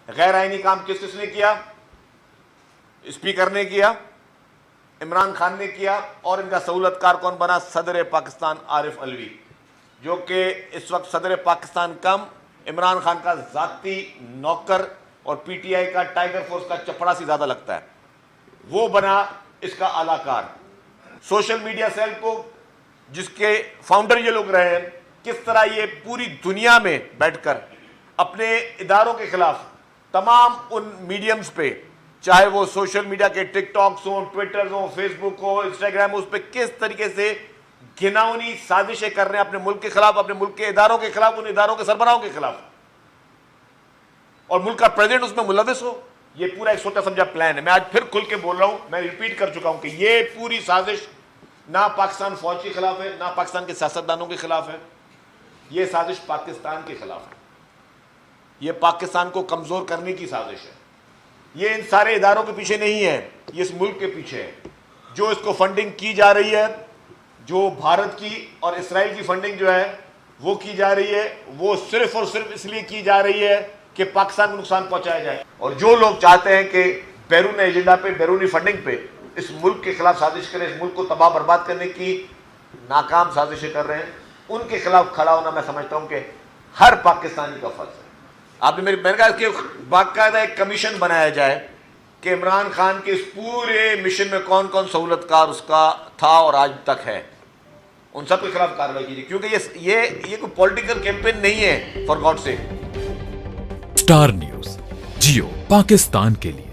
غیر آئینی کام کس نے کیا؟ اسپیکر نے کیا، عمران خان نے کیا، اور ان کا سہولت کار کون بنا؟ صدر پاکستان عارف علوی، جو کہ اس وقت صدر پاکستان کم عمران خان کا ذاتی نوکر اور پی ٹی آئی کا ٹائیگر فورس کا چپڑا سی زیادہ لگتا ہے، وہ بنا اس کا اعلی کار۔ سوشل میڈیا سیل کو جس کے فاؤنڈر یہ لوگ رہے ہیں، کس طرح یہ پوری دنیا میں بیٹھ کر اپنے اداروں کے خلاف تمام ان میڈیمز پہ، چاہے وہ سوشل میڈیا کے ٹک ٹاکس ہوں، ٹویٹرز ہوں، فیس بک ہو، انسٹاگرام ہو، اس پہ کس طریقے سے گھناؤنی سازشیں کر رہے ہیں اپنے ملک کے خلاف، اپنے ملک کے اداروں کے خلاف، ان اداروں کے سربراہوں کے خلاف، اور ملک کا پریزیڈنٹ اس میں ملوث ہو۔ یہ پورا ایک سوچا سمجھا پلان ہے۔ میں آج پھر کھل کے بول رہا ہوں، میں ریپیٹ کر چکا ہوں کہ یہ پوری سازش نہ پاکستان فوج کے خلاف ہے، نہ پاکستان کے سیاستدانوں کے خلاف ہے، یہ سازش پاکستان کے خلاف ہے، یہ پاکستان کو کمزور کرنے کی سازش ہے۔ یہ ان سارے اداروں کے پیچھے نہیں ہے، یہ اس ملک کے پیچھے ہے۔ جو اس کو فنڈنگ کی جا رہی ہے، جو بھارت کی اور اسرائیل کی فنڈنگ جو ہے وہ کی جا رہی ہے، وہ صرف اور صرف اس لیے کی جا رہی ہے کہ پاکستان کو نقصان پہنچایا جائے۔ اور جو لوگ چاہتے ہیں کہ بیرون ایجنڈا پہ، بیرونی فنڈنگ پہ اس ملک کے خلاف سازش کریں، اس ملک کو تباہ برباد کرنے کی ناکام سازشیں کر رہے ہیں، ان کے خلاف کھڑا ہونا میں سمجھتا ہوں کہ ہر پاکستانی کا فرض ہے۔ آپ نے میں نے کہا کہ باقاعدہ ایک کمیشن بنایا جائے کہ عمران خان کے اس پورے مشن میں کون کون سہولت کار اس کا تھا اور آج تک ہے، ان سب کے خلاف کارروائی کیجیے، کیونکہ یہ کوئی پولیٹیکل کیمپین نہیں ہے، for God sake. Star News, Geo Pakistan کے لیے۔